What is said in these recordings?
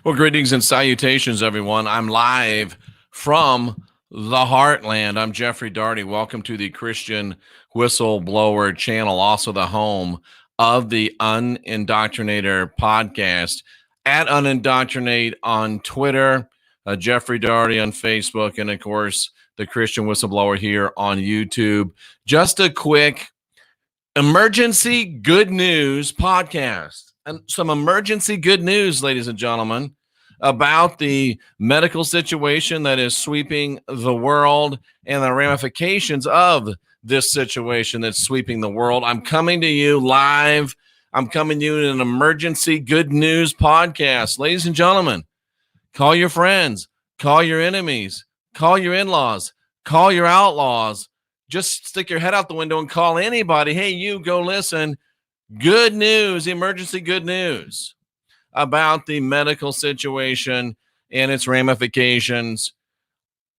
Well, greetings and salutations, everyone. I'm live from the Heartland. I'm Jeffrey Daugherty. Welcome to the Christian Whistleblower channel, also the home of the Unindoctrinator podcast. At Unindoctrinate on Twitter, Jeffrey Daugherty on Facebook, and of course, the Christian Whistleblower here on YouTube. Just a quick emergency good news podcast. And some emergency good news, ladies and gentlemen, about the medical situation that is sweeping the world and the ramifications of this situation that's sweeping the world. I'm coming to you live. I'm coming to you in an emergency good news podcast. Ladies and gentlemen, call your friends, call your enemies, call your in-laws, call your outlaws. Just stick your head out the window and call anybody. Hey, you go listen. Good news, emergency good news about the medical situation and its ramifications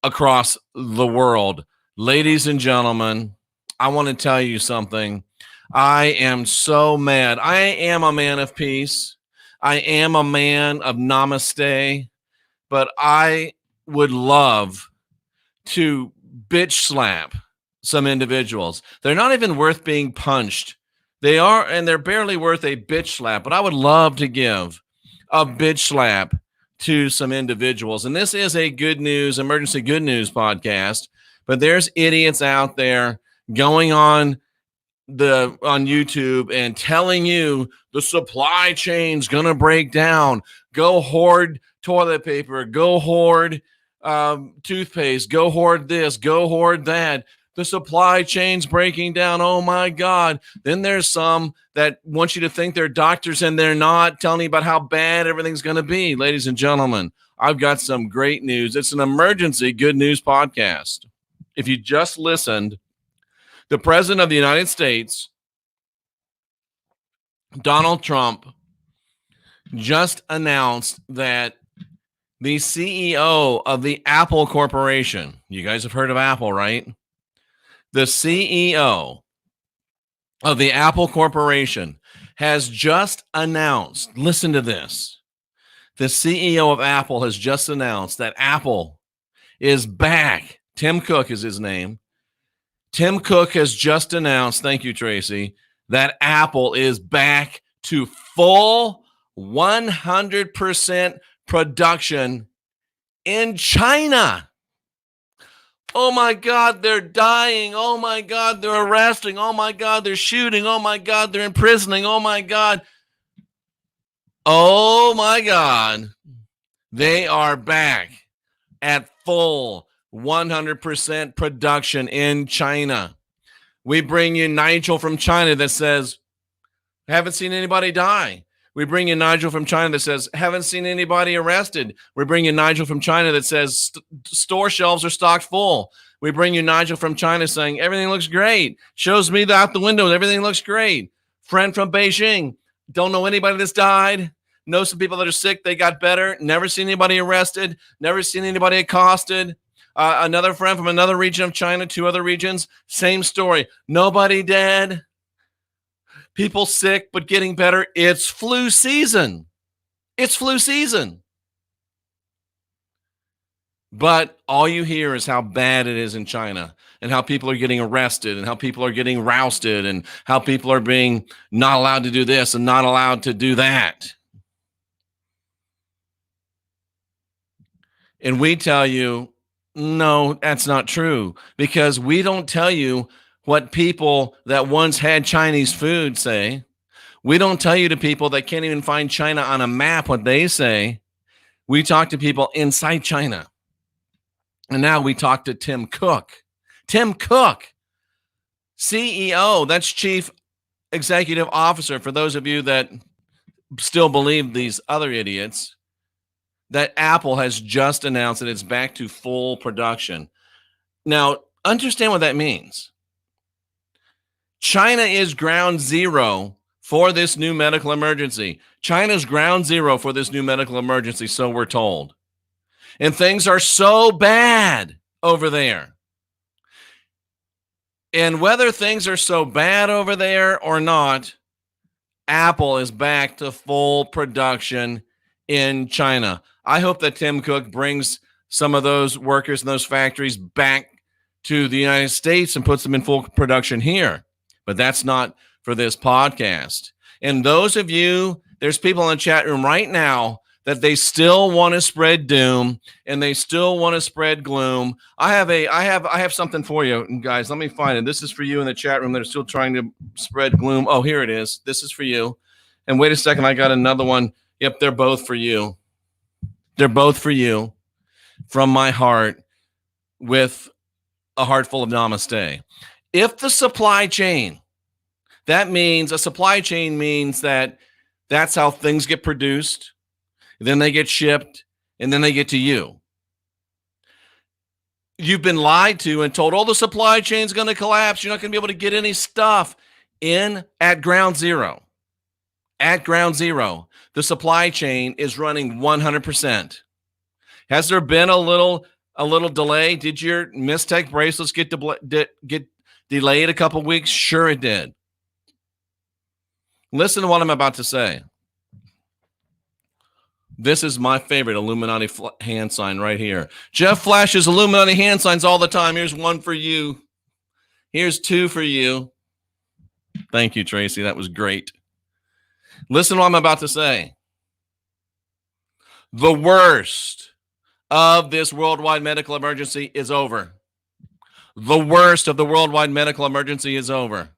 across the world. Ladies and gentlemen, I want to tell you something. I am so mad. I am a man of peace. I am a man of namaste, but I would love to bitch slap some individuals. They're not even worth being punched. They are, and they're barely worth a bitch slap, but I would love to give a bitch slap to some individuals. And this is a good news, emergency good news podcast, but there's idiots out there going on YouTube and telling you the supply chain's going to break down. Go hoard toilet paper, go hoard toothpaste, go hoard this, go hoard that. The supply chain's breaking down. Oh my God. Then there's some that want you to think they're doctors and they're not, telling you about how bad everything's going to be. Ladies and gentlemen, I've got some great news. It's an emergency good news podcast. If you just listened, the President of the United States, Donald Trump, just announced that the CEO of the Apple Corporation, you guys have heard of Apple, right? The CEO of the Apple Corporation has just announced, listen to this. The CEO of Apple has just announced that Apple is back. Tim Cook is his name. Tim Cook has just announced, thank you, Tracy, that Apple is back to full 100% production in China. Oh my God, they're dying. Oh my God, they're arresting. Oh my God, they're shooting. Oh my God, they're imprisoning. Oh my God. Oh my God. They are back at full 100% production in China. We bring you Nigel from China that says, haven't seen anybody die. We bring in Nigel from China that says, haven't seen anybody arrested. We bring in Nigel from China that says, store shelves are stocked full. We bring you Nigel from China saying, everything looks great. Shows me out the window, everything looks great. Friend from Beijing, don't know anybody that's died. Know some people that are sick, they got better. Never seen anybody arrested. Never seen anybody accosted. Another friend from another region of China, 2 other regions, same story. Nobody dead. People sick, but getting better. It's flu season. It's flu season. But all you hear is how bad it is in China and how people are getting arrested and how people are getting rousted and how people are being not allowed to do this and not allowed to do that. And we tell you, no, that's not true, because we don't tell you what people that once had Chinese food say. We don't tell you to people that can't even find China on a map what they say. We talk to people inside China. And now we talk to Tim Cook. Tim Cook, CEO, that's Chief Executive Officer, for those of you that still believe these other idiots, that Apple has just announced that it's back to full production. Now, understand what that means. China is ground zero for this new medical emergency. China's ground zero for this new medical emergency, so we're told. And things are so bad over there. And whether things are so bad over there or not, Apple is back to full production in China. I hope that Tim Cook brings some of those workers in those factories back to the United States and puts them in full production here. But that's not for this podcast. And those of you, there's people in the chat room right now that they still want to spread doom and they still want to spread gloom. I have something for you, guys. Let me find it. This is for you in the chat room that are still trying to spread gloom. Oh, here it is. This is for you. And wait a second, I got another one. Yep, they're both for you. They're both for you from my heart with a heart full of namaste. If the supply chain, that means a supply chain means that that's how things get produced, then they get shipped, and then they get to you. You've been lied to and told, oh, the supply chain's going to collapse. You're not going to be able to get any stuff in at ground zero. At ground zero, the supply chain is running 100%. Has there been a little delay? Did your Mistech bracelets get delayed a couple weeks? Sure it did. Listen to what I'm about to say. This is my favorite Illuminati hand sign right here. Jeff flashes Illuminati hand signs all the time. Here's one for you. Here's two for you. Thank you, Tracy. That was great. Listen to what I'm about to say. The worst of this worldwide medical emergency is over. The worst of the worldwide medical emergency is over.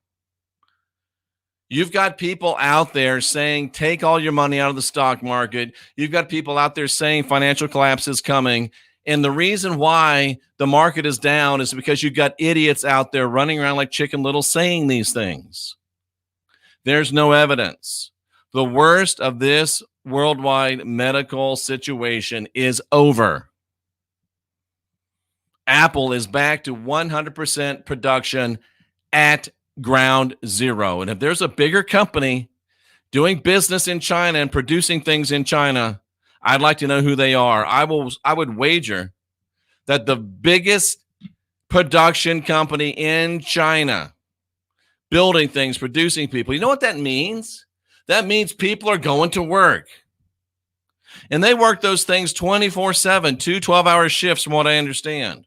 You've got people out there saying, take all your money out of the stock market. You've got people out there saying financial collapse is coming. And the reason why the market is down is because you've got idiots out there running around like Chicken Little saying these things. There's no evidence. The worst of this worldwide medical situation is over. Apple is back to 100% production at ground zero. And if there's a bigger company doing business in China and producing things in China, I'd like to know who they are. I would wager that the biggest production company in China building things, producing people, you know what that means? That means people are going to work. And they work those things 24/7, 2 12-hour shifts from what I understand.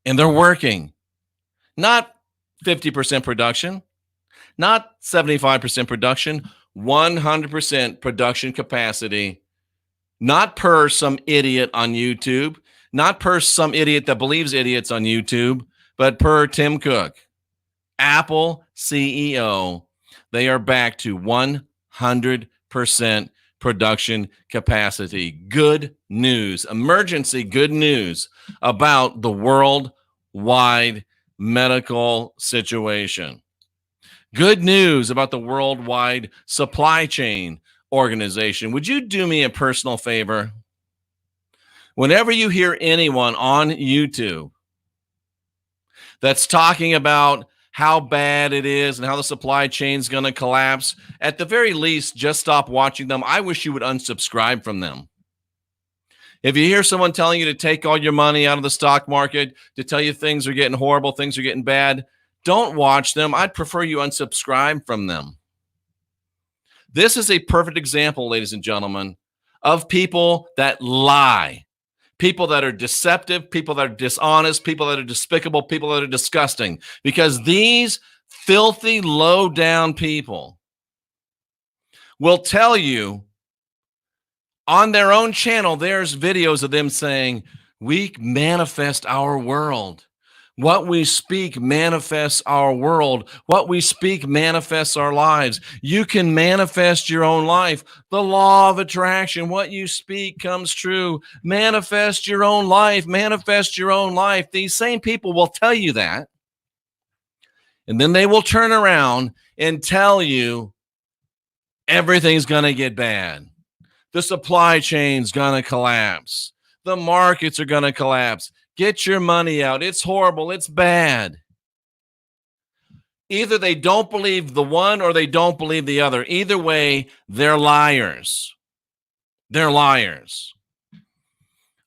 And they're working. Not 50% production, not 75% production, 100% production capacity, not per some idiot on YouTube, not per some idiot that believes idiots on YouTube, but per Tim Cook, Apple CEO. They are back to 100% production capacity. Good news, emergency good news about the worldwide medical situation. Good news about the worldwide supply chain organization. Would you do me a personal favor? Whenever you hear anyone on YouTube that's talking about how bad it is and how the supply chain is going to collapse, at the very least, just stop watching them. I wish you would unsubscribe from them. If you hear someone telling you to take all your money out of the stock market, to tell you things are getting horrible, things are getting bad, don't watch them. I'd prefer you unsubscribe from them. This is a perfect example, ladies and gentlemen, of people that lie, people that are deceptive, people that are dishonest, people that are despicable, people that are disgusting, because these filthy, low-down people will tell you on their own channel, there's videos of them saying, we manifest our world. What we speak manifests our world. What we speak manifests our lives. You can manifest your own life. The law of attraction, what you speak comes true. Manifest your own life. Manifest your own life. These same people will tell you that. And then they will turn around and tell you everything's going to get bad. The supply chain's going to collapse. The markets are going to collapse. Get your money out. It's horrible. It's bad. Either they don't believe the one or they don't believe the other. Either way, they're liars. They're liars.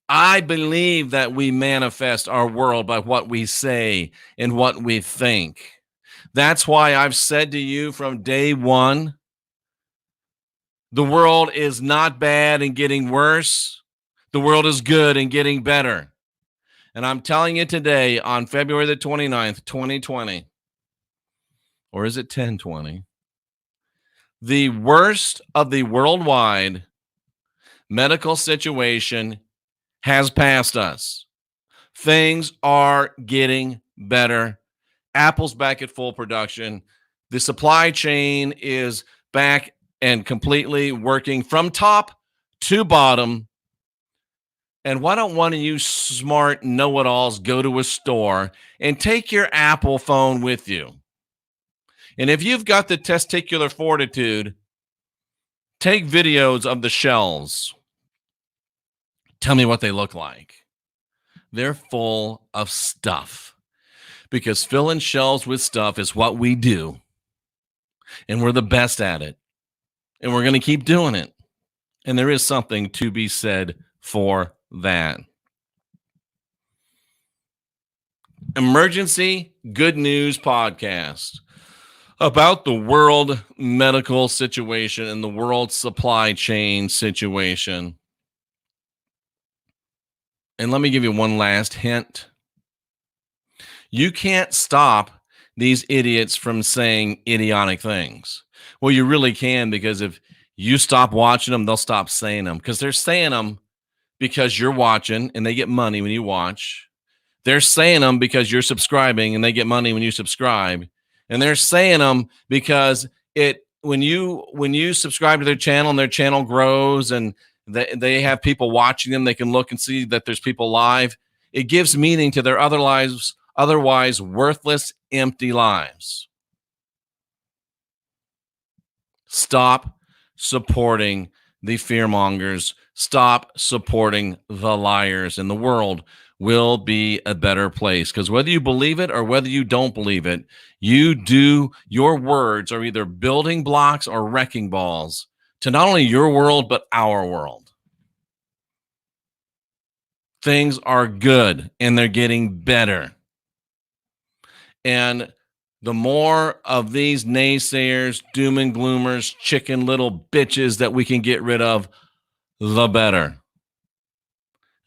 I believe that we manifest our world by what we say and what we think. That's why I've said to you from day one, The world is not bad and getting worse. The world is good and getting better. And I'm telling you today on February the 29th, 2020, or is it 1020? The worst of the worldwide medical situation has passed us. Things are getting better. Apple's back at full production. The supply chain is back and completely working from top to bottom. And why don't one of you smart know-it-alls go to a store and take your Apple phone with you? And if you've got the testicular fortitude, take videos of the shelves. Tell me what they look like. They're full of stuff, because filling shelves with stuff is what we do. And we're the best at it. And we're going to keep doing it. And there is something to be said for that. Emergency Good News Podcast about the world medical situation and the world supply chain situation. And let me give you one last hint. You can't stop these idiots from saying idiotic things. Well, you really can, because if you stop watching them, they'll stop saying them, because they're saying them because you're watching and they get money when you watch. They're saying them because you're subscribing and they get money when you subscribe. And they're saying them because when you subscribe to their channel and their channel grows and they have people watching them, they can look and see that there's people live. It gives meaning to their otherwise worthless, empty lives. Stop supporting the fearmongers. Stop supporting the liars, and the world will be a better place. Because whether you believe it or whether you don't believe it, your words are either building blocks or wrecking balls to not only your world, but our world. Things are good and they're getting better. And the more of these naysayers, doom and gloomers, chicken little bitches that we can get rid of, the better.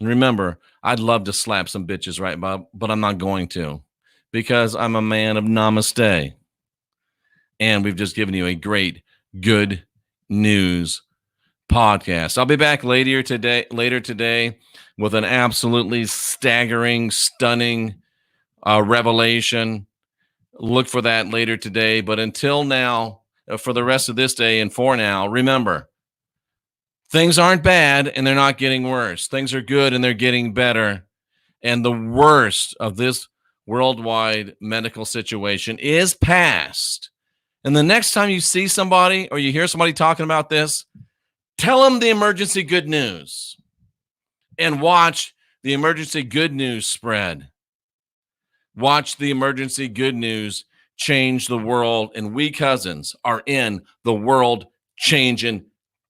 And remember, I'd love to slap some bitches right now, but I'm not going to, because I'm a man of namaste. And we've just given you a great, good news podcast. I'll be back later today with an absolutely staggering, stunning revelation. Look for that later today. But until now, for the rest of this day and for now, remember, things aren't bad and they're not getting worse. Things are good and they're getting better. And the worst of this worldwide medical situation is past. And the next time you see somebody or you hear somebody talking about this, tell them the emergency good news and watch the emergency good news spread. Watch the emergency good news change the world, and we cousins are in the world changing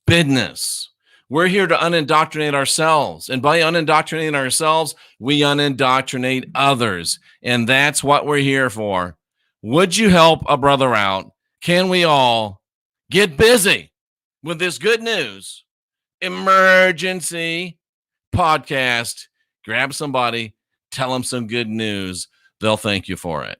business. We're here to unindoctrinate ourselves, and by unindoctrinating ourselves, we unindoctrinate others, and that's what we're here for. Would you help a brother out? Can we all get busy with this good news emergency podcast? Grab somebody, tell them some good news. They'll thank you for it.